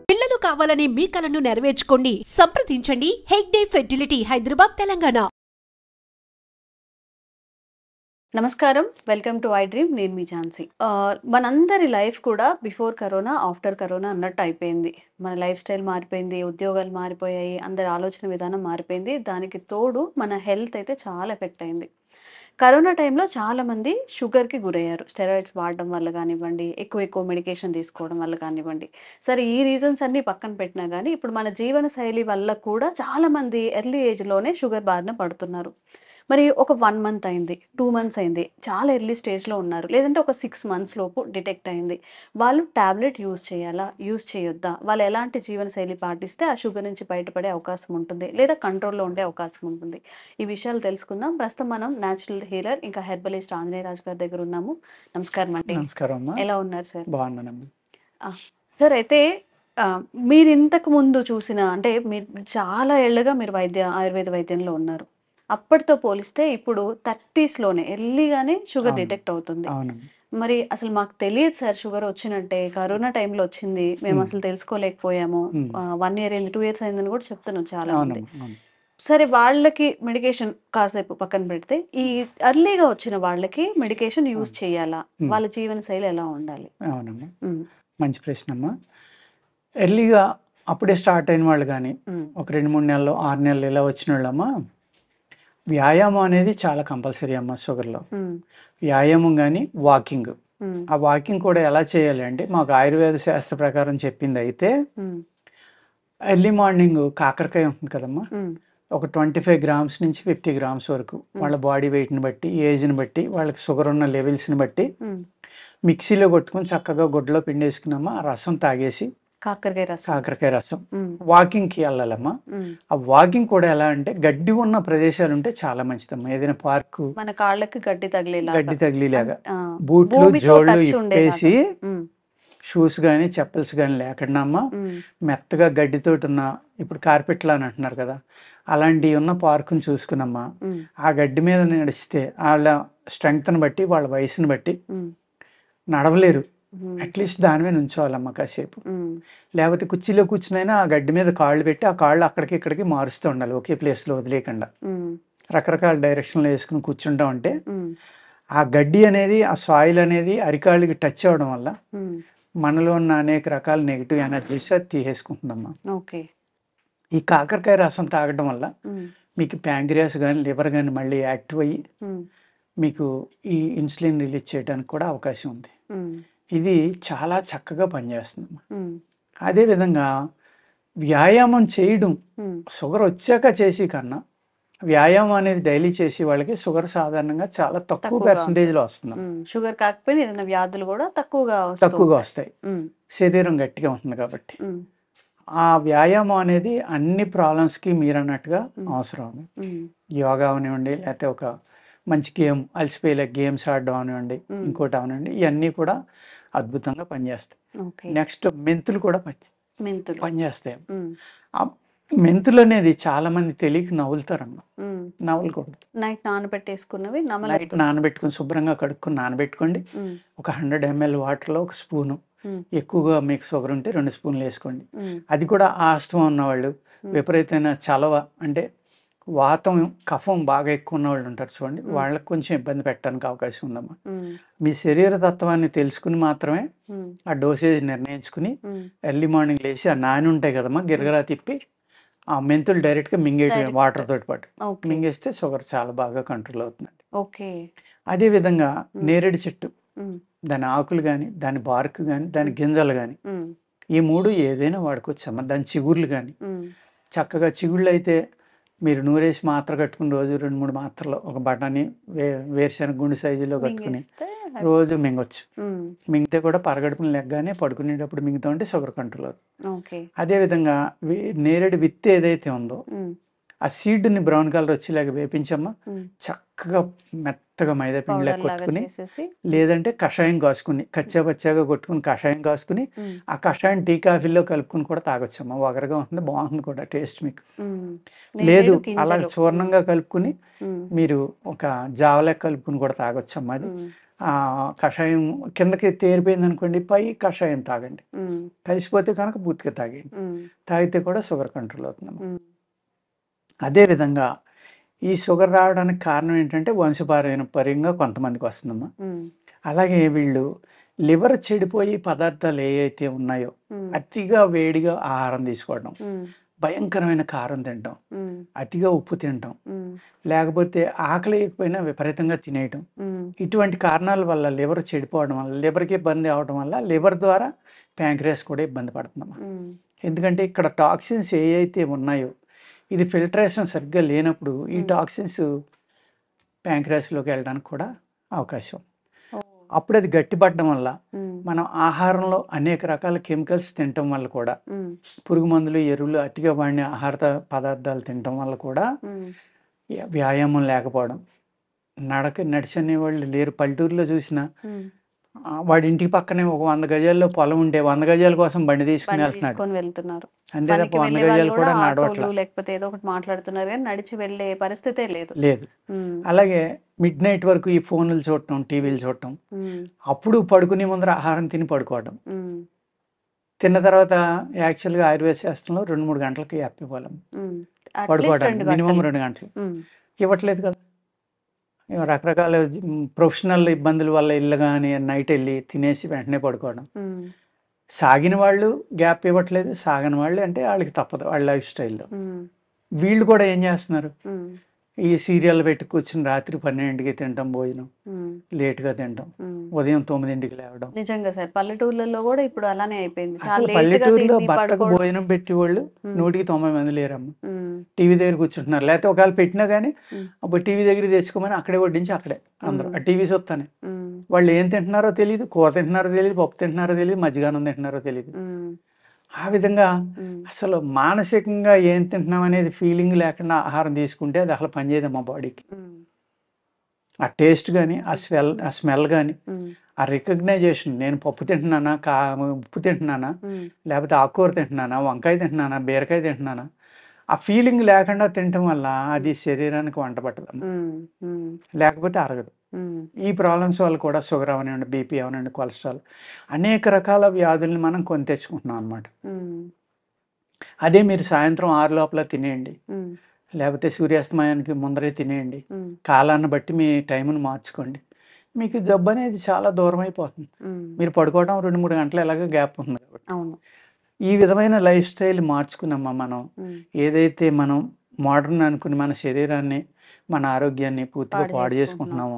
పిల్లలు కావాలనే మీ కలను నెరవేర్చుకోండి. సంప్రదించండి హెగ్డే ఫెర్టిలిటీ, హైదరాబాద్, తెలంగాణ. నమస్కారం, వెల్కమ్ టు ఐ డ్రీమ్. నేను మీ ఝాన్సీ. మనందరి లైఫ్ కూడా బిఫోర్ కరోనా, ఆఫ్టర్ కరోనా అన్నట్టు అయిపోయింది. మన లైఫ్ స్టైల్ మారిపోయింది, ఉద్యోగాలు మారిపోయాయి, అందరి ఆలోచన విధానం మారిపోయింది. దానికి తోడు మన హెల్త్ అయితే చాలా ఎఫెక్ట్ అయింది. కరోనా టైంలో చాలామంది షుగర్కి గురయ్యారు. స్టెరాయిడ్స్ వాడడం వల్ల కానివ్వండి, ఎక్కువ మెడికేషన్ తీసుకోవడం వల్ల కానివ్వండి. సరే, ఈ రీజన్స్ అన్నీ పక్కన పెట్టినా కానీ ఇప్పుడు మన జీవన శైలి వల్ల కూడా చాలామంది ఎర్లీ ఏజ్లోనే షుగర్ బారిన పడుతున్నారు. మరి ఒక 1 మంత్ అయింది, 2 మంత్స్ అయింది, చాలా ఎర్లీ స్టేజ్లో ఉన్నారు, లేదంటే ఒక 6 మంత్స్ లోపు డిటెక్ట్ అయింది. వాళ్ళు టాబ్లెట్ యూజ్ చేయాలా, యూజ్ చేయొద్దా, వాళ్ళు ఎలాంటి జీవనశైలి పాటిస్తే ఆ షుగర్ నుంచి బయటపడే అవకాశం ఉంటుంది, లేదా కంట్రోల్లో ఉండే అవకాశం ఉంటుంది? ఈ విషయాలు తెలుసుకుందాం. ప్రస్తుతం మనం న్యాచురల్ హీలర్ ఇంకా హెర్బలిస్ట్ ఆంజనేయ రాజు గారి దగ్గర ఉన్నాము. నమస్కారం అండి. నమస్కారం అమ్మా. ఎలా ఉన్నారు సార్? బాగున్నానమ్మా. సార్, అయితే మీరు ఇంతకు ముందు చూసిన, అంటే మీరు చాలా ఏళ్ళుగా మీరు ఆయుర్వేద వైద్యంలో ఉన్నారు. అప్పటితో పోలిస్తే ఇప్పుడు 30స్లోనే ఎర్లీగానే షుగర్ డిటెక్ట్ అవుతుంది. మరి అసలు మాకు తెలియదు సార్ షుగర్ వచ్చినట్టే. కరోనా టైంలో వచ్చింది, మేము అసలు తెలుసుకోలేకపోయాము. 1 ఇయర్ అయింది, 2 ఇయర్స్ అయిందని కూడా చెప్తున్నాం చాలా మంది. సరే, వాళ్ళకి మెడికేషన్ కాసేపు పక్కన పెడితే, ఈ ఎర్లీగా వచ్చిన వాళ్ళకి మెడికేషన్ యూజ్ చేయాలా, వాళ్ళ జీవన శైలి ఎలా ఉండాలి? అవునమ్మా, మంచి ప్రశ్న అమ్మా. ఎర్లీగా అప్పుడే స్టార్ట్ అయిన వాళ్ళు కానీ ఒక 2-3 నెలలు 6 నెలలు ఇలా వచ్చిన వాళ్ళమ్మా, వ్యాయామం అనేది చాలా కంపల్సరీ అమ్మా షుగర్లో. వ్యాయామం కానీ వాకింగ్. ఆ వాకింగ్ కూడా ఎలా చేయాలి అంటే, మాకు ఆయుర్వేద శాస్త్ర ప్రకారం చెప్పింది అయితే, ఎర్లీ మార్నింగ్ కాకరకాయ ఉంటుంది కదమ్మా, ఒక 25 గ్రామ్స్ నుంచి 50 గ్రామ్స్ వరకు వాళ్ళ బాడీ వెయిట్ని బట్టి, ఏజ్ని బట్టి, వాళ్ళకి షుగర్ ఉన్న లెవెల్స్ని బట్టి మిక్సీలో కొట్టుకుని చక్కగా గుడ్డలో పిండేసుకున్నామా, ఆ రసం తాగేసి, కాకరకాయ రసం వాకింగ్కి వెళ్ళాలమ్మా. ఆ వాకింగ్ కూడా ఎలా అంటే, గడ్డి ఉన్న ప్రదేశాలు ఉంటే చాలా మంచిదమ్మా. ఏదైనా పార్కు, మన కాళ్ళకి గడ్డి తగిలేలాగా బూట్లు జోళ్ళు ఇప్పేసి, షూస్ కానీ చెప్పల్స్ కానీ లేకుండా అమ్మా, మెత్తగా గడ్డితోటి ఉన్న, ఇప్పుడు కార్పెట్లు అని అంటున్నారు కదా, అలాంటివి ఉన్న పార్కుని చూసుకున్నమ్మా, ఆ గడ్డి మీద నడిస్తే వాళ్ళ స్ట్రెంగ్త్ని బట్టి, వాళ్ళ వయసుని బట్టి నడవలేరు, అట్లీస్ట్ దాని మీద ఉంచోవాలమ్మా కాసేపు. లేకపోతే కుర్చీలో కూర్చునైనా ఆ గడ్డి మీద కాళ్ళు పెట్టి, ఆ కాళ్ళు అక్కడికి ఇక్కడికి మారుస్తూ ఉండాలి, ఒకే ప్లేస్లో వదిలేయకుండా. రకరకాల డైరెక్షన్లో వేసుకుని కూర్చుంటాం అంటే, ఆ గడ్డి అనేది, ఆ సాయిల్ అనేది అరికాళ్ళకి టచ్ అవ్వడం వల్ల మనలో ఉన్న అనేక రకాల నెగిటివ్ ఎనర్జీస్ అది తీసేసుకుంటుందమ్మా. ఈ కాకరకాయ రసం తాగడం వల్ల మీకు ప్యాంక్రియాస్ కానీ, లివర్ కానీ మళ్ళీ యాక్టివ్ అయ్యి మీకు ఈ ఇన్సులిన్ రిలీజ్ చేయడానికి కూడా అవకాశం ఉంది. ఇది చాలా చక్కగా పనిచేస్తుంది. అదేవిధంగా వ్యాయామం చేయడం, షుగర్ వచ్చాక చేసి కన్నా వ్యాయామం అనేది డైలీ చేసి వాళ్ళకి షుగర్ సాధారణంగా చాలా తక్కువ పర్సంటేజ్లో వస్తుంది. షుగర్ కాకపోయినా ఏదైనా వ్యాధులు కూడా తక్కువగా వస్తాయి, శరీరం గట్టిగా ఉంటుంది కాబట్టి. ఆ వ్యాయామం అనేది అన్ని ప్రాబ్లమ్స్కి మీరు అన్నట్టుగా అవసరం. యోగా అవనివ్వండి, లేకపోతే ఒక మంచి గేమ్, అలసిపోయేలా గేమ్స్ ఆడడం అవనివ్వండి, ఇంకోటి అవనివ్వండి, ఇవన్నీ కూడా అద్భుతంగా పనిచేస్తాయి. నెక్స్ట్ మెంతులు కూడా పనిచేస్తాయి. ఆ మెంతులు అనేది చాలా మంది తెలియక నవ్వులుతారమ్మా. నవ్వులకూడదు. నైట్ నానబెట్టుకుని శుభ్రంగా కడుక్కుని నానబెట్టుకోండి. ఒక 100 ml వాటర్లో 1 స్పూను, ఎక్కువగా మీకు షుగర్ ఉంటే 2 స్పూన్లు వేసుకోండి. అది కూడా ఆస్తమా ఉన్నవాళ్ళు, విపరీతమైన చలవ అంటే వాతం, కఫం బాగా ఎక్కువ ఉన్న వాళ్ళు ఉంటారు చూడండి, వాళ్ళకి కొంచెం ఇబ్బంది పెట్టడానికి అవకాశం ఉందమ్మా. మీ శరీర తత్వాన్ని తెలుసుకుని మాత్రమే ఆ డోసేజ్ నిర్ణయించుకుని, ఎర్లీ మార్నింగ్ లేచి ఆ నాని ఉంటాయి కదమ్మా, గిరగరా తిప్పి ఆ మెంతులు డైరెక్ట్గా మింగేయటం, వాటర్ తోటి పాటు మింగేస్తే షుగర్ చాలా బాగా కంట్రోల్ అవుతుందండి. అదేవిధంగా నేరేడు చెట్టు, దాని ఆకులు కానీ, దాని బార్క్ కానీ, దాని గింజలు కానీ, ఈ 3 ఏదైనా వాడుకోవచ్చమ్మా. దాని చిగుర్లు కానీ చక్కగా, చిగుళ్ళు అయితే మీరు నూరేసి మాత్ర కట్టుకుని రోజు 2-3 మాత్రలు, ఒక బఠానీ, వేరుశనగ గుండె సైజులో కట్టుకుని రోజు మింగొచ్చు. మింగితే కూడా పరగడుపుని లెగ్గానే పడుకునేటప్పుడు మింగుతా ఉంటే షుగర్ కంట్రోల్ అవుతుంది. అదేవిధంగా నేరేడు విత్తు ఏదైతే ఉందో, ఆ సీడ్ని బ్రౌన్ కలర్ వచ్చేలాగా వేపించమ్మా, చక్కగా మెత్తగా మైదా పిండిలా కొట్టుకుని, లేదంటే కషాయం కాసుకుని, కచ్చాపచ్చాగా కొట్టుకుని కషాయం కాసుకుని, ఆ కషాయం టీ కాఫీలో కలుపుకుని కూడా తాగొచ్చమ్మా. వగరగా ఉంటుంది, బాగుంటుంది కూడా టేస్ట్ మీకు. లేదు అలా చూర్ణంగా కలుపుకుని మీరు ఒక జావలా కలుపుకుని కూడా తాగొచ్చమ్మా. అది కషాయం కిందకి తేరిపోయింది అనుకోండి, పై కషాయం తాగండి. కలిసిపోతే కనుక పూర్తిగా తాగండి. తాగితే కూడా షుగర్ కంట్రోల్ అవుతుందమ్మా. అదేవిధంగా ఈ షుగర్ రావడానికి కారణం ఏంటంటే వంశపారంపర్యంగా కొంతమందికి వస్తుందమ్మా. అలాగే వీళ్ళు లివర్ చెడిపోయి పదార్థాలు ఏవైతే ఉన్నాయో అతిగా వేడిగా ఆహారం తీసుకోవడం, భయంకరమైన కారం తినటం, అతిగా ఉప్పు తినటం, లేకపోతే ఆకలి వేయకపోయినా విపరీతంగా తినేయటం, ఇటువంటి కారణాల వల్ల లివర్ చెడిపోవడం వల్ల, లివర్కి ఇబ్బంది అవడం వల్ల లివర్ ద్వారా ప్యాంక్రియాస్ కూడా ఇబ్బంది పడుతుందమ్మా. ఎందుకంటే ఇక్కడ టాక్సిన్స్ ఏవైతే ఉన్నాయో ఇది ఫిల్టరేషన్ సరిగ్గా లేనప్పుడు ఈ టాక్సిన్స్ ప్యాంక్రియాస్లోకి వెళ్ళడానికి కూడా అవకాశం. అప్పుడు అది గట్టిపడడం వల్ల మనం ఆహారంలో అనేక రకాల కెమికల్స్ తినటం వల్ల కూడా, పురుగు మందులు, ఎరువులు అతిగా వాడిన ఆహార పదార్థాలు తినటం వల్ల కూడా, వ్యాయామం లేకపోవడం, నడిచనే వాళ్ళు లేరు. పల్లెటూరులో చూసిన వాడి ఇంటికి పక్కనే ఒక 100 గజాల్లో పొలం ఉంటే 100 గజాల కోసం బండి తీసుకుని వెళ్తున్నారు. అంతే తప్ప 100 గజాలు కూడా నడవట్లేదు, లేకపోతే ఏదో ఒకటి మాట్లాడుతున్నారు కానీ నడిచి వెళ్ళే పరిస్థితే లేదు. అలాగే మిడ్ నైట్ వరకు ఈ ఫోన్లు చూడటం, టీవీలు చూడటం, అప్పుడు పడుకునే ముందర ఆహారం తిని పడుకోవడం, తిన్న తర్వాత యాక్చువల్గా ఆయుర్వేద శాస్త్రంలో 2-3 గంటలకి ఇవ్వాలి పడుకోవడానికి, మినిమం 2 గంటలు ఇవ్వట్లేదు కదా. రకరకాల ప్రొఫెషనల్ ఇబ్బందుల వల్ల ఇల్లు కానీ నైట్ వెళ్ళి తినేసి వెంటనే పడుకోవడం. సాగిన వాళ్ళు గ్యాప్ ఇవ్వట్లేదు, సాగని వాళ్ళు అంటే వాళ్ళకి తప్పదు వాళ్ళ లైఫ్ స్టైల్లో. వీళ్ళు కూడా ఏం చేస్తున్నారు, ఈ సీరియల్ పెట్టి కూర్చుని రాత్రి 12కి తింటాం, భోజనం లేట్గా తింటాం, ఉదయం 9కి లేవడం. నిజంగా సార్, పల్లెటూర్లలో కూడా ఇప్పుడు అలానే అయిపోయింది. పల్లెటూరులో భర్తకు భోజనం పెట్టి వాళ్ళు 100కి 90 మంది లేరమ్మా. టీవీ దగ్గర కూర్చుంటున్నారు, లేకపోతే ఒకవేళ పెట్టినా కానీ అప్పుడు టీవీ దగ్గర తెచ్చుకోమని అక్కడే వడ్డించి అక్కడే అందరూ ఆ టీవీ చూస్తానే. వాళ్ళు ఏం తింటున్నారో తెలియదు, కూర తింటున్నారో తెలియదు, పప్పు తింటున్నారో తెలియదు, మజ్జిగానం తింటున్నారో తెలియదు. ఆ విధంగా అసలు మానసికంగా ఏం తింటున్నాం అనేది ఫీలింగ్ లేకుండా ఆహారం తీసుకుంటే అది అసలు పనిచేయదమ్మా బాడీకి. ఆ టేస్ట్ కానీ, ఆ స్మెల్ కానీ, ఆ రికగ్నైజేషన్, నేను పప్పు తింటున్నానా, ఉప్పు తింటున్నానా, లేకపోతే ఆకుకూర తింటున్నానా, వంకాయ తింటున్నానా, బీరకాయ తింటున్నానా, ఆ ఫీలింగ్ లేకుండా తినటం వల్ల అది శరీరానికి వంట పట్టదమ్మా. లేకపోతే అరగదు. ఈ ప్రాబ్లమ్స్ వల్ల కూడా షుగర్ అవనండి, బీపీ అవనండి, కొలెస్ట్రాల్, అనేక రకాల వ్యాధుల్ని మనం కొని తెచ్చుకుంటున్నాం అనమాట. అదే మీరు సాయంత్రం 6 లోపల తినేయండి, లేకపోతే సూర్యాస్తమయానికి ముందరే తినేయండి, కాలాన్ని బట్టి మీ టైంను మార్చుకోండి, మీకు జబ్బు అనేది చాలా దూరం అయిపోతుంది. మీరు పడుకోవడం 2-3 గంటలు ఎలాగో గ్యాప్ ఉంది కాబట్టి. ఈ విధమైన లైఫ్ స్టైల్ మార్చుకున్నామా మనం, ఏదైతే మనం మోడర్న్ అనుకుని మన శరీరాన్ని, మన ఆరోగ్యాన్ని పూర్తిగా పాడు చేసుకుంటున్నామో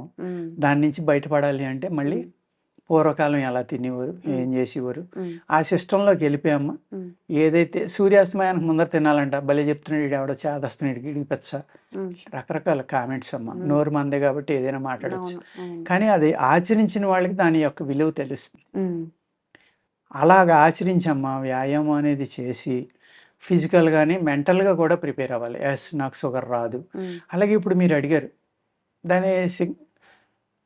దాని నుంచి బయటపడాలి అంటే మళ్ళీ పూర్వకాలం ఎలా తినేవారు, ఏం చేసేవారు, ఆ సిస్టంలోకి వెళ్ళిపోయామ్మా. ఏదైతే సూర్యాస్తమయానికి ముందర తినాలంట, భలే చెప్తున్నాడు ఎవడో చేదస్తున్నాడు, ఇడికి పెచ్చ, రకరకాల కామెంట్స్ అమ్మా. నోరు మందే కాబట్టి ఏదైనా మాట్లాడచ్చు, కానీ అది ఆచరించిన వాళ్ళకి దాని యొక్క విలువ తెలుస్తుంది. అలాగ ఆచరించమ్మా, వ్యాయామం అనేది చేసి ఫిజికల్గాని మెంటల్గా కూడా ప్రిపేర్ అవ్వాలి. నాకు షుగర్ రాదు. అలాగే ఇప్పుడు మీరు అడిగారు, దాని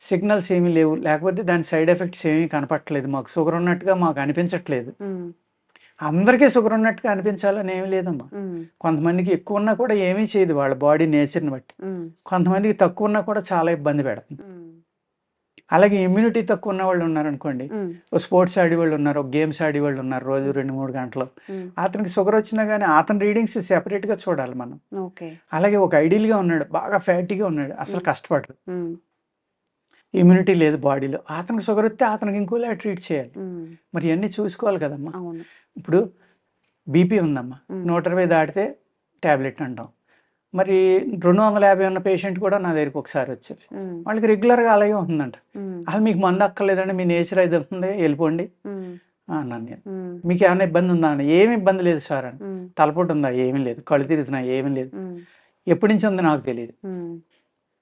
సిగ్నల్స్ ఏమీ లేవు, లేకపోతే దాని సైడ్ ఎఫెక్ట్స్ ఏమీ కనపట్టలేదు, మాకు షుగర్ ఉన్నట్టుగా మాకు అనిపించట్లేదు. అందరికీ షుగర్ ఉన్నట్టుగా అనిపించాలని ఏమీ లేదమ్మా. కొంతమందికి ఎక్కువ ఉన్నా కూడా ఏమీ చేయదు వాళ్ళ బాడీ నేచర్ని బట్టి, కొంతమందికి తక్కువ ఉన్నా కూడా చాలా ఇబ్బంది పెడుతుంది. అలాగే ఇమ్యూనిటీ తక్కువ ఉన్న వాళ్ళు ఉన్నారనుకోండి, స్పోర్ట్స్ ఆడేవాళ్ళు ఉన్నారు, గేమ్స్ ఆడేవాళ్ళు ఉన్నారు, రోజు 2-3 గంటలు, అతనికి షుగర్ వచ్చినా కానీ అతని రీడింగ్స్ సెపరేట్గా చూడాలి మనం. అలాగే ఒక ఐడియల్గా ఉన్నాడు, బాగా ఫ్యాటీగా ఉన్నాడు, అసలు కష్టపడరు, ఇమ్యూనిటీ లేదు బాడీలో, అతనికి షుగర్ వస్తే అతనికి ఇంకోలా ట్రీట్ చేయాలి. మరి ఇవన్నీ చూసుకోవాలి కదమ్మా. ఇప్పుడు బీపీ ఉందమ్మా, 120 దాటితే ట్యాబ్లెట్ అంటాం. మరి 250 ఉన్న పేషెంట్ కూడా నా దగ్గరికి ఒకసారి వచ్చారు, వాళ్ళకి రెగ్యులర్గా అలాగే ఉంటుందంట. అసలు మీకు మందు అక్కర్లేదండి, మీ నేచర్ అయితే ఉంటుంది, వెళ్ళిపోండి అన్నాను నేను. మీకు ఏమైనా ఇబ్బంది ఉందా అని, ఏమి ఇబ్బంది లేదు సార్ అని. తలపోటు ఉందా, ఏమీ లేదు. కళ్ళు తిరుగుతున్నా, ఏమీ లేదు. ఎప్పటి నుంచి ఉంది నాకు తెలియదు.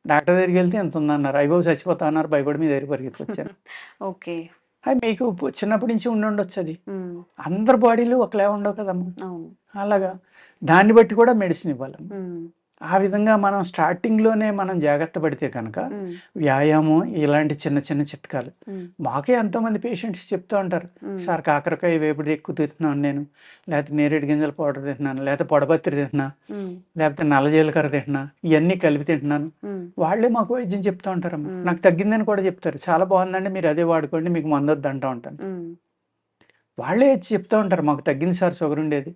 డాక్టర్ దగ్గరికి వెళ్తే ఎంత ఉందన్నారు, అయిపోయి చచ్చిపోతా అన్నారు, భయపడి మీ దగ్గరికి పరిగెత్తుకొచ్చారు. అది మీకు చిన్నప్పటి నుంచి ఉండొచ్చు, అది అందరి బాడీలు ఒకలా ఉండవు కదమ్మా. అలాగా దాన్ని బట్టి కూడా మెడిసిన్ ఇవ్వాలి. ఆ విధంగా మనం స్టార్టింగ్‌లోనే మనం జాగ్రత్త పడితే కనుక వ్యాయామం ఇలాంటి చిన్న చిన్న చిట్కాలు మాకే ఎంతోమంది పేషెంట్స్ చెప్తూ ఉంటారు. సార్ కాకరకాయ వేపుడు ఎక్కువ తింటున్నాను నేను. లేకపోతే నేరేడు గింజల పౌడర్ తింటున్నాను. లేకపోతే పొడపత్రి తింటున్నా. లేకపోతే నల్ల జీలకర్ర తింటున్నా. ఇవన్నీ కలిపి తింటున్నాను. వాళ్ళే మాకు వైద్యం చెప్తూ ఉంటారమ్మా. నాకు తగ్గిందని కూడా చెప్తారు. చాలా బాగుందండి మీరు అదే వాడుకోండి మీకు మందొద్దు అంటూ ఉంటాను. వాళ్ళే చెప్తూ ఉంటారు మాకు తగ్గింది సార్ షుగర్ ఉండేది.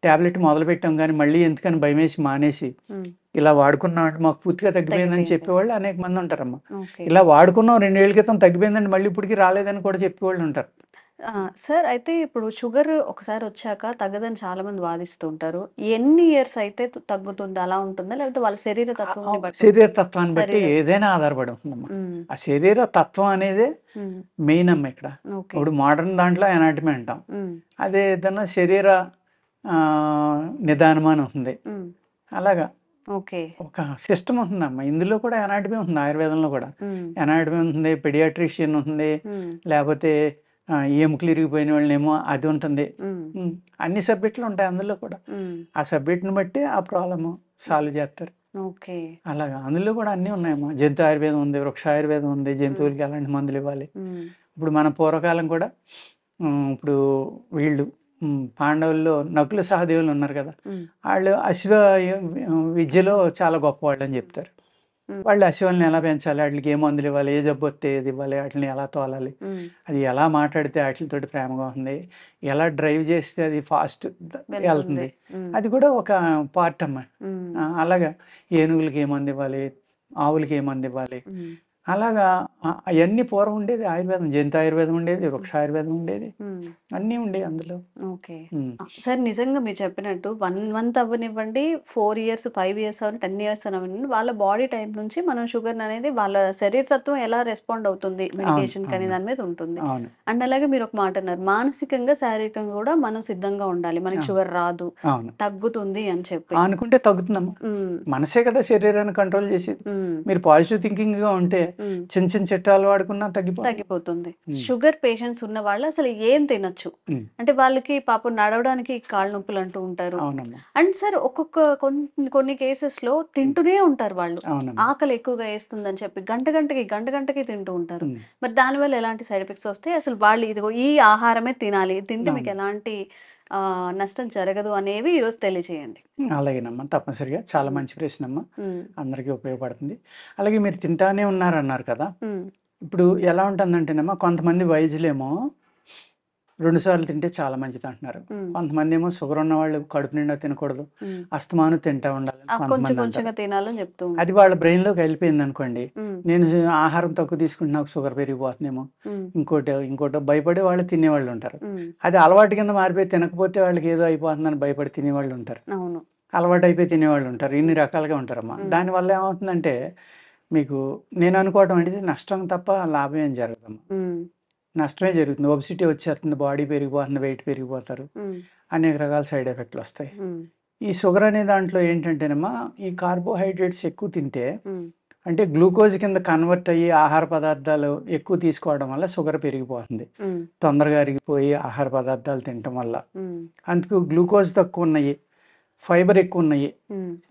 టాబ్లెట్ మొదలుపెట్టాం కానీ మళ్ళీ ఎందుకని భయమేసి మానేసి ఇలా వాడుకున్నాం అంటే మాకు పూర్తిగా తగ్గిపోయిందని చెప్పేవాళ్ళు అనేక మంది ఉంటారమ్మా. ఇలా వాడుకున్నాం 2 ఏళ్ల క్రితం తగ్గిపోయిందండి మళ్ళీ ఇప్పటికి రాలేదని కూడా చెప్పేవాళ్ళు ఉంటారు. సార్ అయితే ఇప్పుడు షుగర్ ఒకసారి వచ్చాక తగ్గదని చాలా మంది వాదిస్తూ ఉంటారు. ఎన్ని ఇయర్స్ అయితే తగ్గుతుంది అలా ఉంటుందా? లేకపోతే వాళ్ళ శరీర తత్వాన్ని బట్టి శరీర తత్వాన్ని బట్టి ఏదైనా ఆధారపడి ఉంటుందమ్మా. ఆ శరీర తత్వం అనేది మెయిన్ అమ్మ ఇక్కడ. ఇప్పుడు మోడర్న్ దాంట్లో ఎనాటమీ అంటాం. అదే ఏదైనా శరీర నిదానం అని ఉంటుంది. అలాగా ఒక సిస్టమ్ ఉంటుందమ్మా. ఇందులో కూడా ఎనాటమీ ఉంటుంది. ఆయుర్వేదంలో కూడా ఎనాటమీ ఉంటుంది, పెడియాట్రిషియన్ ఉంటుంది, లేకపోతే ఎముకలు ఇరిగిపోయిన వాళ్ళేమో అది ఉంటుంది. అన్ని సబ్జెక్టులు ఉంటాయి అందులో కూడా. ఆ సబ్జెక్ట్ని బట్టి ఆ ప్రాబ్లమ్ సాల్వ్ చేస్తారు. అలాగా అందులో కూడా అన్నీ ఉన్నాయమ్మా. జంతు ఆయుర్వేదం ఉంది, వృక్ష ఆయుర్వేదం ఉంది, జంతువులకి ఎలాంటి మందులు ఇవ్వాలి. ఇప్పుడు మన పూర్వకాలం కూడా ఇప్పుడు వీళ్ళు పాండవుల్లో నకుల సహదేవులు ఉన్నారు కదా, వాళ్ళు అశ్వ విద్యలో చాలా గొప్పవాళ్ళు అని చెప్తారు. వాళ్ళు అశ్వాలను ఎలా పెంచాలి, వాటికి ఏ మందులు ఇవ్వాలి, ఏ జబ్బు వస్తే ఏది ఇవ్వాలి, వాటిని ఎలా తోలాలి, అది ఎలా మాట్లాడితే వాటితోటి ప్రేమగా ఉంది, ఎలా డ్రైవ్ చేస్తే అది ఫాస్ట్ వెళ్తుంది, అది కూడా ఒక పార్ట్ అమ్మా. అలాగా ఏనుగులకి ఏ మందు ఇవ్వాలి, ఆవులకి ఏ మందు ఇవ్వాలి, అలాగా అవన్నీ పూర్వం ఉండేది ఆయుర్వేదం. జంతు ఆయుర్వేదం ఉండేది, వృక్ష ఆయుర్వేదం ఉండేది, అన్నీ ఉండేవి అందులో. సార్ నిజంగా మీరు చెప్పినట్టు 1 month అవ్వనివ్వండి, 4 years 5 years అవ్వండి, 10 years అవ్వనివ్వండి, వాళ్ళ బాడీ టైప్ నుంచి మనం షుగర్ అనేది వాళ్ళ శరీరతత్వం ఎలా రెస్పాండ్ అవుతుంది మెడికేషన్ అనే దాని మీద ఉంటుంది. అండ్ అలాగే మీరు ఒక మాట అన్నారు, మానసికంగా శారీరకంగా కూడా మనం సిద్ధంగా ఉండాలి. మనకి షుగర్ రాదు, తగ్గుతుంది అని చెప్పి అనుకుంటే తగ్గుతుందమ్మా. మనసే కదా శరీరాన్ని కంట్రోల్ చేసేది. మీరు పాజిటివ్ థింకింగ్ గా ఉంటే చిన్న చిన్న చిట్టాలు వాడుకున్నా తగ్గిపోతుంది. షుగర్ పేషెంట్స్ ఉన్న వాళ్ళు అసలు ఏం తినొచ్చు అంటే వాళ్ళకి పాపం నడవడానికి కాళ్ళ నొప్పులు అంటూ ఉంటారు. అండ్ సార్ కొన్ని కేసెస్ లో తింటూనే ఉంటారు వాళ్ళు, ఆకలి ఎక్కువగా వేస్తుందని చెప్పి గంట గంటకి తింటూ ఉంటారు. మరి దానివల్ల ఎలాంటి సైడ్ ఎఫెక్ట్స్ వస్తాయి, అసలు వాళ్ళు ఇదిగో ఈ ఆహారమే తినాలి, తింటే మీకు ఎలాంటి నష్టం జరగదు అనేవి ఈరోజు తెలియజేయండి. అలాగేనమ్మా, తప్పనిసరిగా. చాలా మంచి ప్రశ్న అమ్మా, అందరికీ ఉపయోగపడుతుంది. అలాగే మీరు తింటానే ఉన్నారన్నారు కదా, ఇప్పుడు ఎలా ఉంటుందంటేనమ్మా, కొంతమంది వైద్యులేమో 2 సార్లు తింటే చాలా మంచిది అంటున్నారు. కొంతమంది ఏమో షుగర్ ఉన్న వాళ్ళు కడుపు నిండా తినకూడదు, అస్తమానం తింటా ఉండాలి తినాలని చెప్తూ, అది వాళ్ళ బ్రెయిన్ లోకి వెళ్ళిపోయింది అనుకోండి. నేను ఆహారం తక్కువ తీసుకుంటే నాకు షుగర్ పెరిగిపోతుందేమో, ఇంకోటో భయపడి వాళ్ళు తినేవాళ్ళు ఉంటారు. అది అలవాటు కింద మారిపోయి తినకపోతే వాళ్ళకి ఏదో అయిపోతుందని భయపడి తినేవాళ్ళు ఉంటారు. అలవాటు అయిపోయి తినేవాళ్ళు ఉంటారు. ఇన్ని రకాలుగా ఉంటారమ్మా. దానివల్ల ఏమవుతుందంటే మీకు నేను అనుకోవటం అనేది నష్టం తప్ప లాభం ఏం జరగదమ్మా. నష్టమే జరుగుతుంది. ఒబిసిటీ వచ్చేస్తుంది, బాడీ పెరిగిపోతుంది, వెయిట్ పెరిగిపోతారు, అనేక రకాల సైడ్ ఎఫెక్ట్లు వస్తాయి. ఈ షుగర్ అనే దాంట్లో ఏంటంటేనమ్మా, ఈ కార్బోహైడ్రేట్స్ ఎక్కువ తింటే అంటే గ్లూకోజ్ కింద కన్వర్ట్ అయ్యి ఆహార పదార్థాలు ఎక్కువ తీసుకోవడం వల్ల షుగర్ పెరిగిపోతుంది. తొందరగా అరిగిపోయి ఆహార పదార్థాలు తినటం వల్ల. అందుకు గ్లూకోజ్ తక్కువ ఉన్నాయి, ఫైబర్ ఎక్కువ ఉన్నాయి,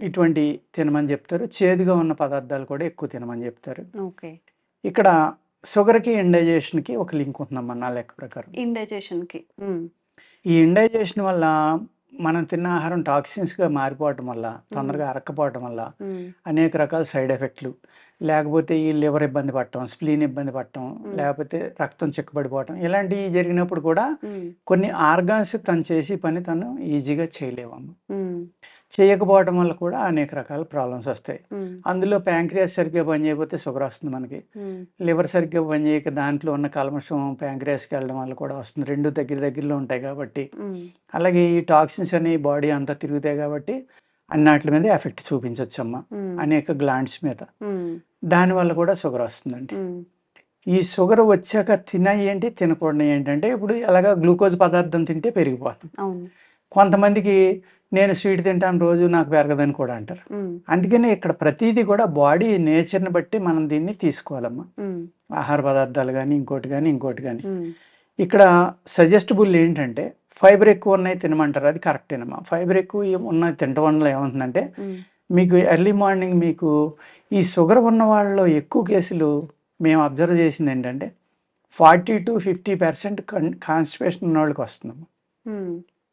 ఇటువంటి తినమని చెప్తారు. చేదుగా ఉన్న పదార్థాలు కూడా ఎక్కువ తినమని చెప్తారు. ఇక్కడ షుగర్కి ఇండైజేషన్కి ఒక లింక్ ఉంటుందమ్మా నా లెక్క ప్రకారం. ఈ ఇండైజేషన్ వల్ల మనం తిన్న ఆహారం టాక్సిన్స్గా మారిపోవటం వల్ల, తొందరగా అరక్కపోవటం వల్ల అనేక రకాల సైడ్ ఎఫెక్ట్లు, లేకపోతే ఈ లివర్ ఇబ్బంది పడటం, స్ప్లీన్ ఇబ్బంది పడటం, లేకపోతే రక్తం చిక్కబడిపోవటం, ఇలాంటివి జరిగినప్పుడు కూడా కొన్ని ఆర్గాన్స్ తను చేసి పని తను ఈజీగా చేయలేవమ్మ. చేయకపోవటం వల్ల కూడా అనేక రకాల ప్రాబ్లమ్స్ వస్తాయి. అందులో ప్యాంక్రియాస్ సరిగ్గా పనిచేయకపోతే షుగర్ వస్తుంది మనకి. లివర్ సరిగ్గా పనిచేయక దాంట్లో ఉన్న కల్మషం ప్యాంక్రియాస్కి వెళ్ళడం వల్ల కూడా వస్తుంది. రెండు దగ్గరలో ఉంటాయి కాబట్టి. అలాగే ఈ టాక్సిన్స్ అనే బాడీ అంతా తిరుగుతాయి కాబట్టి అన్నిటి మీద ఎఫెక్ట్ చూపించవచ్చమ్మా, అనేక గ్లాండ్స్ మీద. దానివల్ల కూడా షుగర్ వస్తుందండి. ఈ షుగర్ వచ్చాక తినయి ఏంటి, తినకూడదు ఏంటంటే, ఇప్పుడు ఎలాగా గ్లూకోజ్ పదార్థం తింటే పెరిగిపోతుంది. కొంతమందికి నేను స్వీట్ తింటాను రోజు నాకు పెరగదని కూడా అంటారు. అందుకని ఇక్కడ ప్రతిదీ కూడా బాడీ నేచర్ని బట్టి మనం దీన్ని తీసుకోవాలమ్మా. ఆహార పదార్థాలు కానీ ఇంకోటి కానీ. ఇక్కడ సజెస్టబుల్ ఏంటంటే ఫైబర్ ఎక్కువ ఉన్నాయి తినమంటారు, అది కరెక్టేనమ్మా. ఫైబర్ ఎక్కువ ఉన్నాయి తినటం వల్ల ఏమవుతుందంటే మీకు ఎర్లీ మార్నింగ్ మీకు ఈ షుగర్ ఉన్న వాళ్ళలో ఎక్కువ కేసులు మేము అబ్జర్వ్ చేసింది ఏంటంటే 40 to 50% కాన్స్టిపేషన్ ఉన్న వాళ్ళకి వస్తుందమ్మా.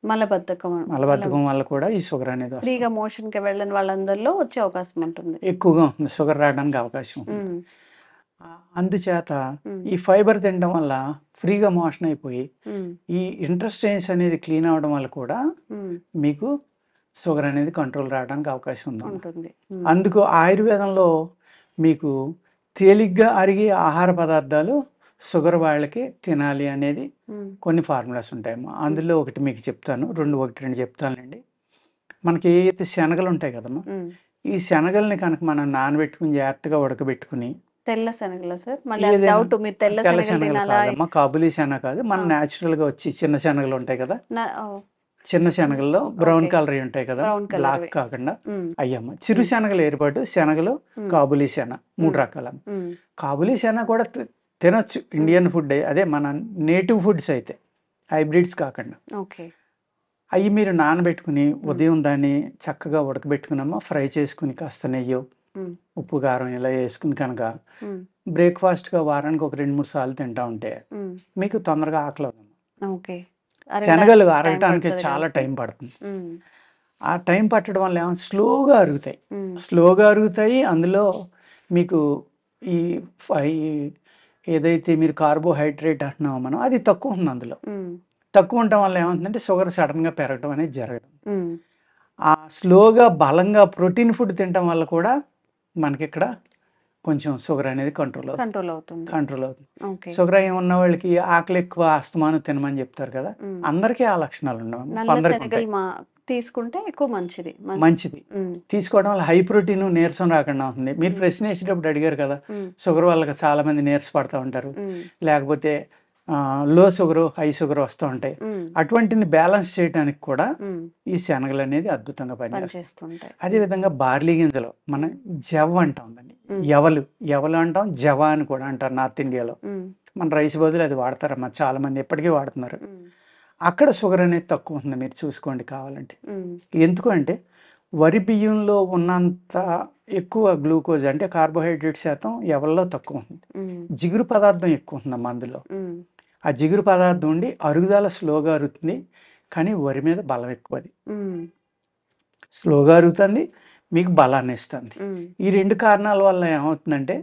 మలబద్ధకం వల్ల కూడా ఈ షుగర్ అనేది వస్తుంది. ఫ్రీగా మోషన్ కి వెళ్ళని వాళ్ళందరిలో వచ్చే అవకాశం ఉంటుంది, ఎక్కువగా ఉంటుంది, షుగర్ రావడానికి అవకాశం ఉంటుంది. అందుచేత ఈ ఫైబర్ తినడం వల్ల ఫ్రీగా మోషన్ అయిపోయి ఈ ఇంటెస్టైన్స్ అనేది క్లీన్ అవడం వల్ల కూడా మీకు షుగర్ అనేది కంట్రోల్ రావడానికి అవకాశం ఉంటుంది. అందుకు ఆయుర్వేదంలో మీకు తేలిగ్గా అరిగే ఆహార పదార్థాలు షుగర్ వాళ్ళకి తినాలి అనేది కొన్ని ఫార్ములాస్ ఉంటాయమ్మా. అందులో ఒకటి మీకు చెప్తాను, రెండు చెప్తానండి. మనకి ఏవైతే శనగలు ఉంటాయి కదమ్మా, ఈ శనగల్ని కనుక మనం నానబెట్టుకుని జాగ్రత్తగా ఉడకబెట్టుకుని, తెల్ల శనగలు సార్, తెల్ల శనగలు కాదమ్మా, కాబులీ శనగ కాదు, మన న్యాచురల్ గా వచ్చి చిన్న శనగలు ఉంటాయి కదా, చిన్న శనగల్లో బ్రౌన్ కలర్ ఉంటాయి కదా, బ్లాక్ కాకుండా అయ్యమ్మ. చిరు శనగలు ఏర్పాటు శనగలు, కాబులీ శన, 3 రకాల. కాబులీ శన కూడా తినొచ్చు, ఇండియన్ ఫుడ్, అదే మన నేటివ్ ఫుడ్స్ అయితే, హైబ్రిడ్స్ కాకుండా. అవి మీరు నానబెట్టుకుని ఉదయం దాన్ని చక్కగా ఉడకబెట్టుకున్నామా, ఫ్రై చేసుకుని కాస్త నెయ్యి, ఉప్పు, కారం ఇలా వేసుకుని కనుక బ్రేక్ఫాస్ట్గా వారానికి ఒక 2-3 సార్లు తింటా ఉంటే మీకు తొందరగా ఆకలి అవుతుంది. శనగలు అరగటానికి చాలా టైం పడుతుంది. ఆ టైం పట్టడం వల్ల ఏమో స్లోగా అరుగుతాయి. అందులో మీకు ఈ ఏదైతే మీరు కార్బోహైడ్రేట్ అంటున్నామో మనం, అది తక్కువ ఉంది. అందులో తక్కువ ఉండటం వల్ల ఏమవుతుందంటే షుగర్ సడన్గా పెరగడం అనేది జరగదు. ఆ స్లోగా బలంగా ప్రోటీన్ ఫుడ్ తినటం వల్ల కూడా మనకి ఇక్కడ కొంచెం షుగర్ అనేది కంట్రోల్ అవుతుంది. షుగర్ అయి ఉన్న వాళ్ళకి ఆకలి ఎక్కువ, ఆస్తమానం తినమని చెప్తారు కదా, అందరికీ ఆ లక్షణాలు ఉండవు. తీసుకుంటే ఎక్కువ మంచిది. తీసుకోవడం వల్ల హై ప్రోటీన్, నీరసం రాకుండా ఉంటుంది. మీరు ప్రశ్న వేసేటప్పుడు అడిగారు కదా, షుగర్ వాళ్ళకి చాలా మంది నీరసపడతా ఉంటారు, లేకపోతే లో షుగర్, హై షుగర్ వస్తూ ఉంటాయి. అటువంటిని బ్యాలెన్స్ చేయడానికి కూడా ఈ శనగలు అనేది అద్భుతంగా పనిచేస్తుంటాయి. అదేవిధంగా బార్లీ గింజలు, మన జవ అంటాం, ఎవలు అంటాం, జవ అని కూడా అంటారు నార్త్ ఇండియాలో. మన రైస్ బదులు అది వాడతారమ్మా, చాలా మంది ఎప్పటికీ వాడుతున్నారు. అక్కడ షుగర్ అనేది తక్కువ ఉంది, మీరు చూసుకోండి కావాలంటే. ఎందుకు అంటే వరి బియ్యంలో ఉన్నంత ఎక్కువ గ్లూకోజ్ అంటే కార్బోహైడ్రేట్ శాతం ఎవరిలో తక్కువ ఉంది, జిగురు పదార్థం ఎక్కువ ఉందమ్మా అందులో. ఆ జిగురు పదార్థం ఉండి అరుగుదల స్లోగా అరుగుతుంది, కానీ వరి మీద బలం ఎక్కువ. అది స్లోగా అరుగుతుంది, మీకు బలాన్ని ఇస్తుంది. ఈ 2 కారణాల వల్ల ఏమవుతుందంటే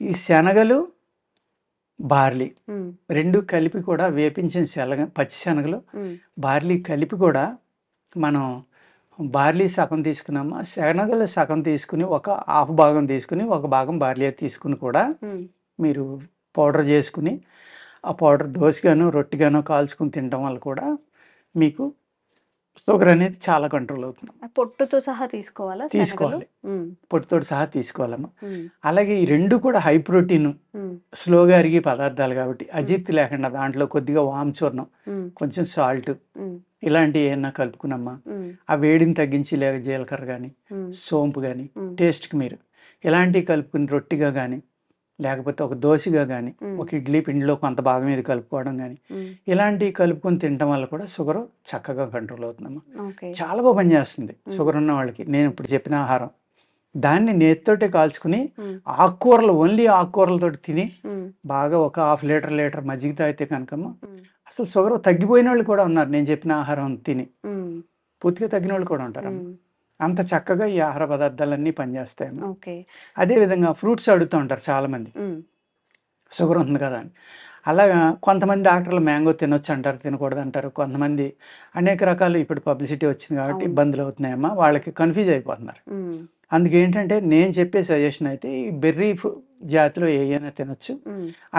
ఈ శనగలు, బార్లీ 2 కలిపి కూడా, వేపించిన పచ్చి శనగలు, బార్లీ కలిపి కూడా మనం బార్లీ సగం తీసుకున్నామా, శనగలు సగం తీసుకుని ఒక హాఫ్ భాగం తీసుకుని ఒక భాగం బార్లీ తీసుకుని కూడా మీరు పౌడర్ చేసుకుని, ఆ పౌడర్ దోశగానో రొట్టిగానో కాల్చుకుని తినడం వల్ల కూడా మీకు షుగర్ అనేది చాలా కంట్రోల్ అవుతుంది. పొట్టుతో సహా తీసుకోవాలి, పొట్టుతో సహా తీసుకోవాలమ్మా. అలాగే ఈ 2 కూడా హై ప్రోటీన్, స్లోగా అరిగే పదార్థాలు కాబట్టి అజీర్తి లేకుండా దాంట్లో కొద్దిగా వామ్ చూర్ణం, కొంచెం సాల్ట్ ఇలాంటివి ఏమన్నా కలుపుకున్నమ్మా, ఆ వేడిని తగ్గించి లేక జీలకర్ర కానీ, సోంపు కానీ, టేస్ట్కి మీరు ఇలాంటివి కలుపుకుని రొట్టిగా కానీ, లేకపోతే ఒక దోశగా కానీ, ఒక ఇడ్లీ పిండిలో కొంత భాగం ఇది కలుపుకోవడం కానీ, ఇలాంటివి కలుపుకొని తినడం వల్ల కూడా షుగర్ చక్కగా కంట్రోల్ అవుతుందమ్మా. చాలా బాగా పనిచేస్తుంది షుగర్ ఉన్న వాళ్ళకి. నేను ఇప్పుడు చెప్పిన ఆహారం దాన్ని నేతితోటే కాల్చుకుని, ఆకుకూరలు, ఓన్లీ ఆకుకూరలతో తిని బాగా ఒక హాఫ్ లీటర్ మజ్జిగ తాగితే కనుకమ్మా అసలు షుగర్ తగ్గిపోయిన వాళ్ళు కూడా ఉన్నారు. నేను చెప్పిన ఆహారం తిని పూర్తిగా తగ్గిన వాళ్ళు కూడా ఉంటారు. అంత చక్కగా ఈ ఆహార పదార్థాలన్నీ పనిచేస్తాయి. అదేవిధంగా ఫ్రూట్స్ అడుగుతూ ఉంటారు చాలామంది, షుగర్ ఉంది కదా అని. అలాగా కొంతమంది డాక్టర్లు మ్యాంగో తినొచ్చు అంటారు, తినకూడదు అంటారు. కొంతమంది అనేక రకాలు, ఇప్పుడు పబ్లిసిటీ వచ్చింది కాబట్టి ఇబ్బందులు అవుతున్నాయమ్మా, వాళ్ళకి కన్ఫ్యూజ్ అయిపోతున్నారు. అందుకేంటంటే నేను చెప్పే సజెషన్ అయితే ఈ బెర్రీ జాతిలో ఏమైనా తినొచ్చు.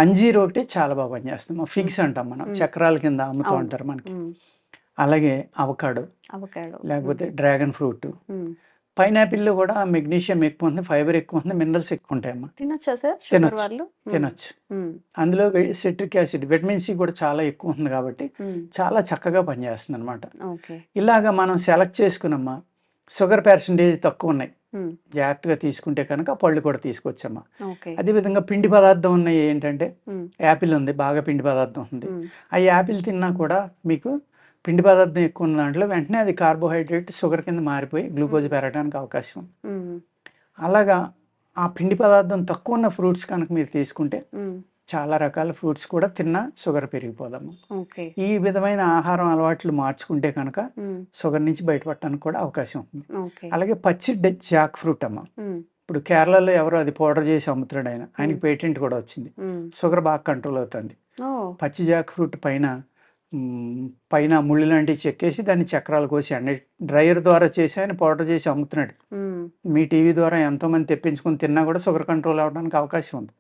అంజీర్ ఒకటి చాలా బాగా పనిచేస్తుంది. ఫిగ్స్ అంటాం మనం, చక్రాల కింద అమ్ముతూ ఉంటారు మనకి. అలాగే అవకాడో, లేకపోతే డ్రాగన్ ఫ్రూట్, పైనాపిల్లో కూడా మెగ్నీషియం ఎక్కువ ఉంది, ఫైబర్ ఎక్కువ ఉంది, మినరల్స్ ఎక్కువ ఉంటాయమ్మా. తినొచ్చు. అందులో సిట్రిక్ యాసిడ్, విటమిన్ సి కూడా చాలా ఎక్కువ ఉంది కాబట్టి చాలా చక్కగా పనిచేస్తుంది అనమాట. ఇలాగా మనం సెలెక్ట్ చేసుకున్నమ్మా, షుగర్ పర్సెంటేజ్ తక్కువ ఉన్నాయి, జాగ్రత్తగా తీసుకుంటే కనుక పళ్ళు కూడా తీసుకొచ్చమ్మా. అదేవిధంగా పిండి పదార్థం ఉన్నాయి ఏంటంటే యాపిల్ ఉంది, బాగా పిండి పదార్థం ఉంది. ఆ యాపిల్ తిన్నా కూడా మీకు పిండి పదార్థం ఎక్కువ ఉన్న దాంట్లో వెంటనే అది కార్బోహైడ్రేట్ షుగర్ కింద మారిపోయి గ్లూకోజ్ పెరగడానికి అవకాశం ఉంది. అలాగా ఆ పిండి పదార్థం తక్కువ ఉన్న ఫ్రూట్స్ కనుక మీరు తీసుకుంటే చాలా రకాల ఫ్రూట్స్ కూడా తిన్నా షుగర్ పెరిగిపోదమ్మా. ఈ విధమైన ఆహారం అలవాట్లు మార్చుకుంటే కనుక షుగర్ నుంచి బయటపడటానికి కూడా అవకాశం ఉంది. అలాగే పచ్చి జాక్ ఫ్రూట్ అమ్మా, ఇప్పుడు కేరళలో ఎవరో అది పౌడర్ చేసి అమ్ముతున్నాడు, ఆయనకి పేటెంట్ కూడా వచ్చింది. షుగర్ బాగా కంట్రోల్ అవుతుంది. పచ్చి జాక్ ఫ్రూట్ పైన ముళ్ళు లాంటివి చెక్కేసి దాన్ని చక్రాలు కోసి అండి డ్రైయర్ ద్వారా చేసి ఆయన పౌడర్ చేసి అమ్ముతున్నాడు. మీ టీవీ ద్వారా ఎంతో మంది తెప్పించుకుని తిన్నా కూడా షుగర్ కంట్రోల్ అవడానికి అవకాశం ఉంది.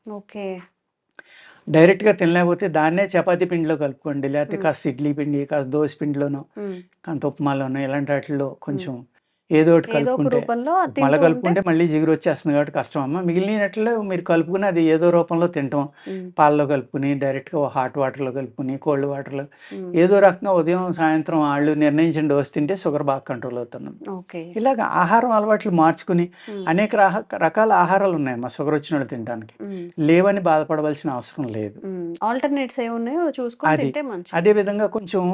డైరెక్ట్గా తినలేకపోతే దాన్నే చపాతీ పిండిలో కలుపుకోండి, లేకపోతే కాస్త ఇడ్లీ పిండి, కాస్త దోశ పిండిలోనో, కాంత ఉప్మాలోనో ఇలాంటి వాటిల్లో కొంచెం ఏదో ఒకటి కలుపుకుంటే, మళ్ళీ కలుపుకుంటే మళ్ళీ జిగురు వచ్చేస్తుంది కాబట్టి కష్టం అమ్మ. మిగిలినట్లో మీరు కలుపుకుని అది ఏదో రూపంలో తింటాం, పాలలో కలుపుకుని, డైరెక్ట్గా హాట్ వాటర్లో కలుపుకుని, కోల్డ్ వాటర్లో ఏదో రకంగా ఉదయం సాయంత్రం వాళ్ళు నిర్ణయించిన డోస్ తింటే షుగర్ బాగా కంట్రోల్ అవుతుంది. ఇలాగ ఆహారం అలవాట్లు మార్చుకుని అనేక రకాల ఆహారాలు ఉన్నాయమ్మా షుగర్ వచ్చిన వాళ్ళు తినడానికి, లేవని బాధపడవలసిన అవసరం లేదు. ఆల్టర్నేట్స్ ఏమున్నాయో చూసుకుంటే అదే విధంగా కొంచెం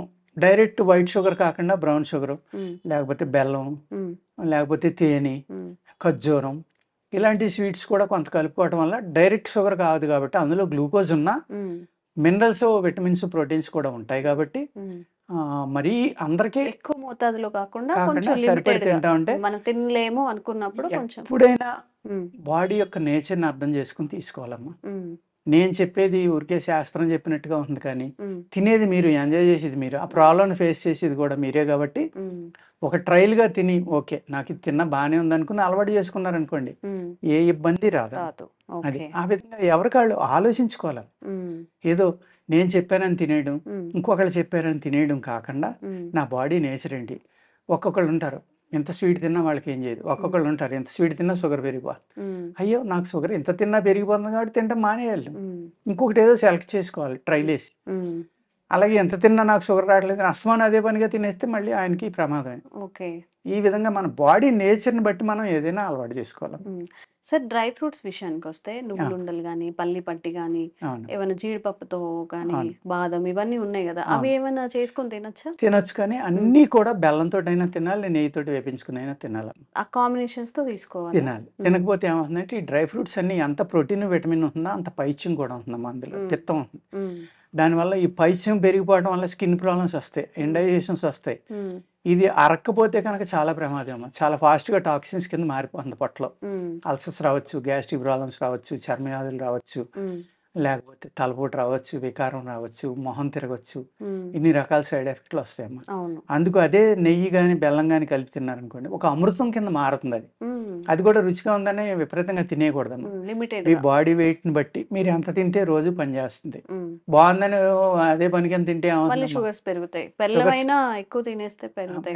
డైరెక్ట్ వైట్ షుగర్ కాకుండా బ్రౌన్ షుగర్, లేకపోతే బెల్లం, లేకపోతే తేనె, ఖర్జూరం ఇలాంటి స్వీట్స్ కూడా కొంత కలుపుకోవడం వల్ల డైరెక్ట్ షుగర్ కాదు కాబట్టి అందులో గ్లూకోజ్ ఉన్న మినరల్స్, విటమిన్స్, ప్రోటీన్స్ కూడా ఉంటాయి కాబట్టి మరీ అందరికీ ఎక్కువ మోతాదులో కాకుండా సరిపడి తింటా ఉంటే మనం తినలేము అనుకున్నప్పుడు ఎప్పుడైనా బాడీ యొక్క నేచర్ని అర్థం చేసుకుని తీసుకోవాలమ్మా. నేను చెప్పేది ఊరికే శాస్త్రం చెప్పినట్టుగా ఉంది కానీ తినేది మీరు, ఎంజాయ్ చేసేది మీరు, ఆ ప్రాబ్లమ్ ఫేస్ చేసేది కూడా మీరే కాబట్టి ఒక ట్రయల్గా తిని ఓకే నాకు ఇది తిన్నా బాగానే ఉంది అనుకుని అలవాటు చేసుకున్నారనుకోండి ఏ ఇబ్బంది రాదు. అది ఆ విధంగా ఎవరికాళ్ళు ఆలోచించుకోవాలి. ఏదో నేను చెప్పానని తినేయడం, ఇంకొకళ్ళు చెప్పారని తినేయడం కాకుండా నా బాడీ నేచర్ ఏంటి. ఒక్కొక్కళ్ళు ఉంటారు ఎంత స్వీట్ తిన్నా వాళ్ళకి ఏం చేయదు, ఒక్కొక్కళ్ళు ఉంటారు ఎంత స్వీట్ తిన్నా షుగర్ పెరిగిపోతుంది. అయ్యో నాకు షుగర్ ఎంత తిన్నా పెరిగిపోతుంది కాబట్టి తింటే మానేయాలి, ఇంకొకటి ఏదో సెలెక్ట్ చేసుకోవాలి ట్రైల్ వేసి. అలాగే ఎంత తిన్నా నాకు షుగర్ రావట్లేదు అస్మాన్ అదే పనిగా తినేస్తే మళ్ళీ ఆయనకి ప్రమాదమే. ఈ విధంగా మన బాడీ నేచర్ని బట్టి మనం ఏదైనా అలవాటు చేసుకోవాలి. సార్ డ్రై ఫ్రూట్స్ విషయానికి వస్తే నువ్వులుండలు కానీ, పల్లి పట్టి కానీ, ఏమైనా జీడిపప్పుతో కానీ, బాదం ఇవన్నీ ఉన్నాయి కదా, అవి ఏమైనా చేసుకొని తినొచ్చు కానీ అన్నీ కూడా బెల్లంతో అయినా తినాలి, నెయ్యితో వేపించుకుని అయినా తినాలి. ఆ కాంబినేషన్స్ తో తీసుకోవాలి. తినాలి. తినకపోతే ఏమవుతుందంటే ఈ డ్రై ఫ్రూట్స్ అన్ని ఎంత ప్రోటీన్, విటమిన్ ఉంటుందో అంత పైత్యం కూడా ఉంటుందమ్మా, అందులో పిత్తం ఉంటుంది. దానివల్ల ఈ పైత్యం పెరిగిపోవడం వల్ల స్కిన్ ప్రాబ్లమ్స్ వస్తాయి, ఇండైజెషన్స్ వస్తాయి. ఇది అరక్కపోతే కనుక చాలా ప్రమాదం, చాలా ఫాస్ట్గా టాక్సిన్స్ కింద మారిపోతుంది పొట్టలో. అల్సర్స్ రావచ్చు, గ్యాస్ట్రిక్ ప్రాబ్లమ్స్ రావచ్చు, చర్మ వ్యాధులు రావచ్చు, లేకపోతే తలపోటు రావచ్చు, వికారం రావచ్చు, మొహం తిరగచ్చు, ఇన్ని రకాల సైడ్ ఎఫెక్ట్లు వస్తాయమ్మా. అందుకు అదే నెయ్యి కానీ బెల్లం కానీ కలిపి తిన్నారనుకోండి ఒక అమృతం కింద మారుతుంది. అది అది కూడా రుచిగా ఉందని విపరీతంగా తినేయకూడదమ్మా. మీ బాడీ వెయిట్ని బట్టి మీరు ఎంత తింటే రోజు పనిచేస్తుంది. బాగుందని అదే పని కింద తింటే షుగర్స్ పెరుగుతాయి,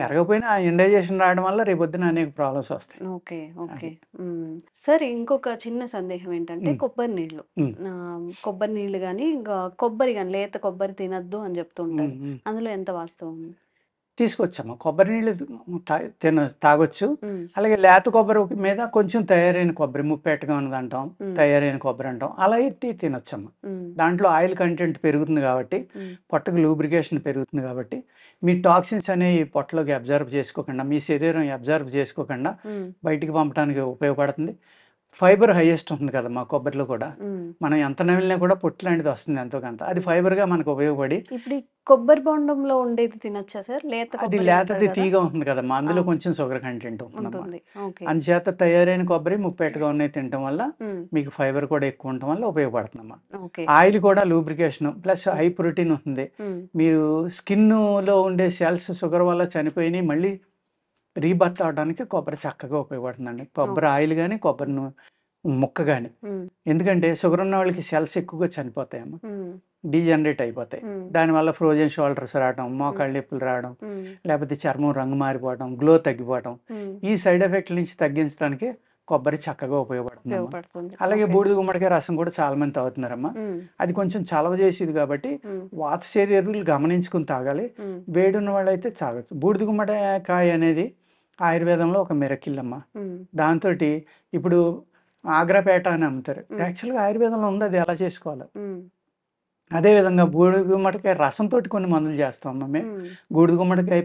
పెరగపోయినా ఇండైజెషన్ రావడం వల్ల రేపొద్దున అనేక ప్రాబ్లమ్స్ వస్తాయి. సరే ఇంకొక చిన్న సందేహం ఏంటంటే కొబ్బరి నీళ్ళు కానీ ఇంకా కొబ్బరి కానీ లేత కొబ్బరి తినద్దు అని చెప్తుంటారు, అందులో ఎంత వాస్తవం? తీసుకొచ్చాము కొబ్బరి నీళ్ళు తాగొచ్చు. అలాగే లేత కొబ్బరి మీద కొంచెం తయారైన కొబ్బరి, ముప్పేటగా ఉన్నది అంటాం, తయారైన కొబ్బరి అంటాం, అలా అయితే తినొచ్చమ్మా. దాంట్లో ఆయిల్ కంటెంట్ పెరుగుతుంది కాబట్టి పొట్టకు లూబ్రికేషన్ పెరుగుతుంది కాబట్టి మీ టాక్సిన్స్ అనేవి పొట్టలోకి అబ్జర్వ్ చేసుకోకుండా, మీ శరీరం అబ్జర్వ్ చేసుకోకుండా బయటికి పంపడానికి ఉపయోగపడుతుంది. ఫైబర్ హైయెస్ట్ ఉంటుంది కదా మా కొబ్బరిలో కూడా, మనం ఎంత నమిలినా కూడా పొట్టు లాంటిది వస్తుంది ఎంతో కొంత, అది ఫైబర్గా మనకు ఉపయోగపడి. ఇప్పుడు కొబ్బరి బొండంలో ఉండేది తినొచ్చా సార్? అది లేతది తీగా ఉంటుంది కదమ్మా, అందులో కొంచెం షుగర్ కంటెంట్ ఉంటుంది. అందుచేత తయారైన కొబ్బరి ముప్పేటగా ఉన్నాయి తినటం వల్ల మీకు ఫైబర్ కూడా ఎక్కువ ఉండటం వల్ల ఉపయోగపడుతుందమ్మా. ఆయిల్ కూడా లూబ్రికేషన్ ప్లస్ హై ప్రోటీన్ ఉంటుంది. మీరు స్కిన్ లో ఉండే సెల్స్ షుగర్ వల్ల చనిపోయినాయి మళ్ళీ రీబర్త్ అవడానికి కొబ్బరి చక్కగా ఉపయోగపడుతుందండి. కొబ్బరి ఆయిల్ కానీ కొబ్బరి ముక్క కానీ, ఎందుకంటే షుగర్ ఉన్న వాళ్ళకి సెల్స్ ఎక్కువగా చనిపోతాయమ్మా, డీజనరేట్ అయిపోతాయి. దానివల్ల ఫ్రోజన్ షోల్డర్స్ రావడం, మోకాళ్ళ నొప్పులు రావడం, లేకపోతే చర్మం రంగు మారిపోవడం, గ్లో తగ్గిపోవడం, ఈ సైడ్ ఎఫెక్ట్ నుంచి తగ్గించడానికి కొబ్బరి చక్కగా ఉపయోగపడుతుంది. అలాగే బూడిద గుమ్మడికాయ రసం కూడా చాలా మంది తాగుతున్నారమ్మా. అది కొంచెం చలవ చేసేది కాబట్టి వాత శరీరాలు గమనించుకుని తాగాలి. వేడున్న వాళ్ళు అయితే తాగచ్చు. బూడిద గుమ్మడికాయ అనేది ఆయుర్వేదంలో ఒక మిరకిల్ అమ్మా. దాంతో ఇప్పుడు ఆగ్రాపేట అని అమ్ముతారు, యాక్చువల్గా ఆయుర్వేదంలో ఉంది అది ఎలా చేసుకోవాలి. అదేవిధంగా బూడిద గుమ్మడికాయ రసంతో కొన్ని మందులు చేస్తాం అమ్మ మేము. బూడిద గుమ్మడికాయ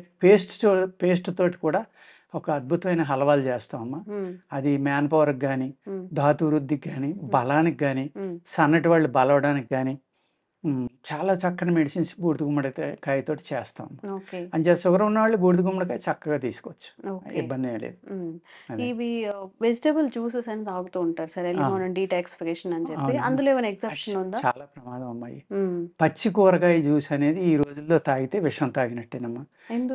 పేస్ట్ తోటి కూడా ఒక అద్భుతమైన హల్వాలు చేస్తామమ్మా. అది మ్యాన్ పవర్కి కానీ, ధాతు వృద్ధికి కానీ, బలానికి కానీ, సన్నటి వాళ్ళు బలవడానికి కానీ చాలా చక్కని మెడిసిన్స్ బూడిద గుమ్మడికాయతో చేస్తాం. అంతే షుగర్ ఉన్న వాళ్ళు బూడిద గుమ్మడికాయ చక్కగా తీసుకోవచ్చు, ఇబ్బంది ఏం లేదు. ఇవి వెజిటబుల్ జ్యూసెస్ అని తాగుతూ ఉంటారు సార్, ఎర్లీ మార్నింగ్ డీటాక్సిఫికేషన్ అని చెప్పి, అందులో ఏమైనా ఎగ్జాప్షన్ ఉందా? చాలా ప్రమాదం అమ్మాయి. పచ్చి కూరగాయ జ్యూస్ అనేది ఈ రోజుల్లో తాగితే విషం తాగినట్టేనమ్మా.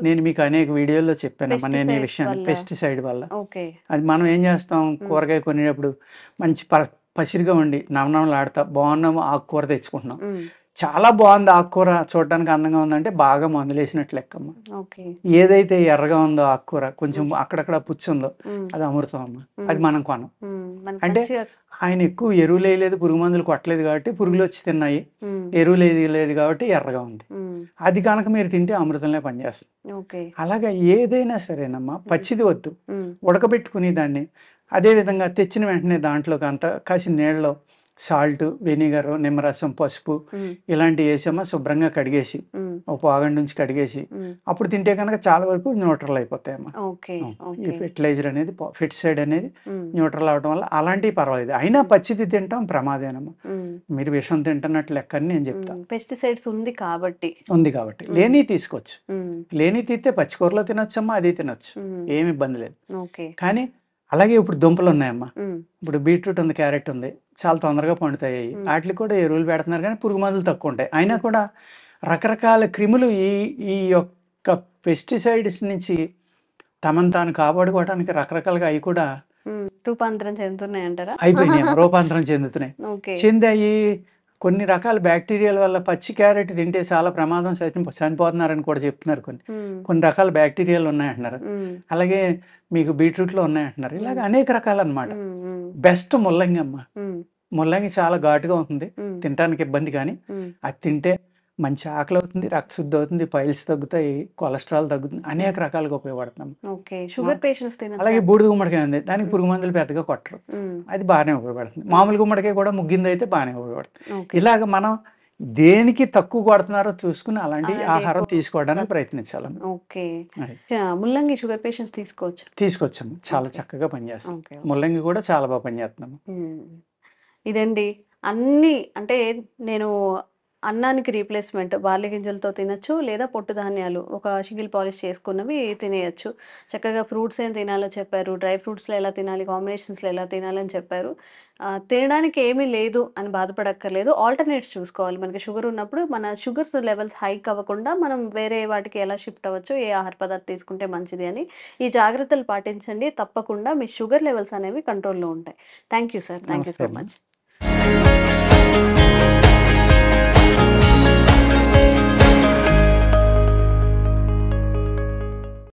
నేను మీకు అనేక వీడియోల్లో చెప్పానమ్మా నేను ఈ విషయాన్ని. పెస్టిసైడ్ వల్ల అది మనం ఏం చేస్తాం, కూరగాయ కొనేటప్పుడు మంచి పసిరిగా ఉండి నవనవలాడుతా బాగున్న ఆకుకూర తెచ్చుకుంటున్నాం. చాలా బాగుంది ఆకుకూర, చూడడానికి అందంగా ఉందంటే బాగా మందులు వేసినట్లు లెక్కమ్మ. ఏదైతే ఎర్రగా ఉందో ఆకుకూర, కొంచెం అక్కడక్కడ పుచ్చు ఉందో అది అమృతం అమ్మ, అది మనం కొనం. అంటే ఆయన ఎక్కువ ఎరువులు వేయలేదు, పురుగు మందులు కొట్టలేదు కాబట్టి పురుగులు వచ్చి తిన్నాయి, ఎరువులు వేయలేదు కాబట్టి ఎర్రగా ఉంది. అది కనుక మీరు తింటే అమృతంలో పనిచేస్తుంది. అలాగా ఏదైనా సరేనమ్మా, పచ్చిది వద్దు, ఉడకబెట్టుకుని దాన్ని అదేవిధంగా తెచ్చిన వెంటనే దాంట్లోకి అంతా కాసిన నీళ్ళలో సాల్ట్, వెనిగర్, నిమ్మరసం, పసుపు ఇలాంటివి వేసామా శుభ్రంగా కడిగేసి ఒక పాగండి నుంచి కడిగేసి అప్పుడు తింటే కనుక చాలా వరకు న్యూట్రల్ అయిపోతాయమ్మా. ఈ ఫెర్టిలైజర్ అనేది ఫెర్టిసైడ్ అనేది న్యూట్రల్ అవడం వల్ల అలాంటివి పర్వాలేదు. అయినా పచ్చిది తింటాం ప్రమాదేనమ్మా, మీరు విషం తింటున్నట్లు లెక్క అని నేను చెప్తాను. పెస్టిసైడ్స్ ఉంది కాబట్టి లేని తీసుకోవచ్చు, లేని తీస్తే పచ్చికూరలో తినొచ్చమ్మా, అది తినొచ్చు, ఏమి ఇబ్బంది లేదు. కానీ అలాగే ఇప్పుడు దుంపలు ఉన్నాయమ్మా, ఇప్పుడు బీట్రూట్ ఉంది, క్యారెట్ ఉంది, చాలా తొందరగా పండుతాయి. వాటికి కూడా ఎరువులు పెడుతున్నారు కానీ పురుగు మందులు తక్కువ ఉంటాయి. అయినా కూడా రకరకాల క్రిములు ఈ యొక్క పెస్టిసైడ్స్ నుంచి తమను తాను కాపాడుకోవడానికి రకరకాలుగా అవి కూడా రూపాంతరం చెందుతున్నాయి అంటారా? అయిపోయినాయి, రూపాంతరం చెందుతున్నాయి. చెందాయి కొన్ని రకాల బ్యాక్టీరియాల వల్ల పచ్చి క్యారెట్ తింటే చాలా ప్రమాదం, చనిపోతున్నారని కూడా చెప్తున్నారు. కొన్ని రకాల బ్యాక్టీరియాలు ఉన్నాయంటున్నారు. అలాగే మీకు బీట్రూట్లో ఉన్నాయంటున్నారు. ఇలాగ అనేక రకాలు అనమాట. బెస్ట్ ముల్లంగి అమ్మ, ముల్లంగి చాలా ఘాటుగా ఉంటుంది, తినడానికి ఇబ్బంది, కానీ అది తింటే మంచి ఆకలి అవుతుంది, రక్తశుద్ధి అవుతుంది, పైల్స్ తగ్గుతాయి, కొలెస్ట్రాల్ తగ్గుతుంది, అనేక రకాలుగా ఉపయోగపడుతున్నాం. అలాగే బూడిద గుమ్మడికాయ ఉంది, దానికి పురుగు మందులు పెద్దగా కొట్టరు, అది బాగానే ఉపయోగపడుతుంది. మామూలు గుమ్మడికాయ కూడా ముగ్గింది అయితే బాగానే ఉపయోగపడుతుంది. ఇలాగ మనం దేనికి తక్కువ కొడుతున్నారో చూసుకుని అలాంటి ఆహారం తీసుకోవడానికి ప్రయత్నించాలి. ముల్లంగి షుగర్ పేషెంట్స్ తీసుకోవచ్చమ్మా, చాలా చక్కగా పనిచేస్తాం. ముల్లంగి కూడా చాలా బాగా పనిచేస్తున్నాము. ఇదండి అన్ని, అంటే నేను అన్నానికి రీప్లేస్మెంట్ బార్లీ గింజలతో తినచ్చు, లేదా పొట్టు ధాన్యాలు ఒక షిగిల్ పాలిష్ చేసుకున్నవి తినేయచ్చు. చక్కగా ఫ్రూట్స్ ఏం తినాలో చెప్పారు, డ్రై ఫ్రూట్స్లో ఎలా తినాలి, కాంబినేషన్స్లో ఎలా తినాలని చెప్పారు. తినడానికి ఏమీ లేదు అని బాధపడక్కర్లేదు, ఆల్టర్నేట్స్ చూసుకోవాలి. మనకి షుగర్ ఉన్నప్పుడు మన షుగర్స్ లెవెల్స్ హైక్ అవ్వకుండా మనం వేరే వాటికి ఎలా షిఫ్ట్ అవ్వచ్చు, ఏ ఆహార పదార్థం తీసుకుంటే మంచిది అని ఈ జాగ్రత్తలు పాటించండి. తప్పకుండా మీ షుగర్ లెవెల్స్ అనేవి కంట్రోల్లో ఉంటాయి. Thank you sir, thank you so much.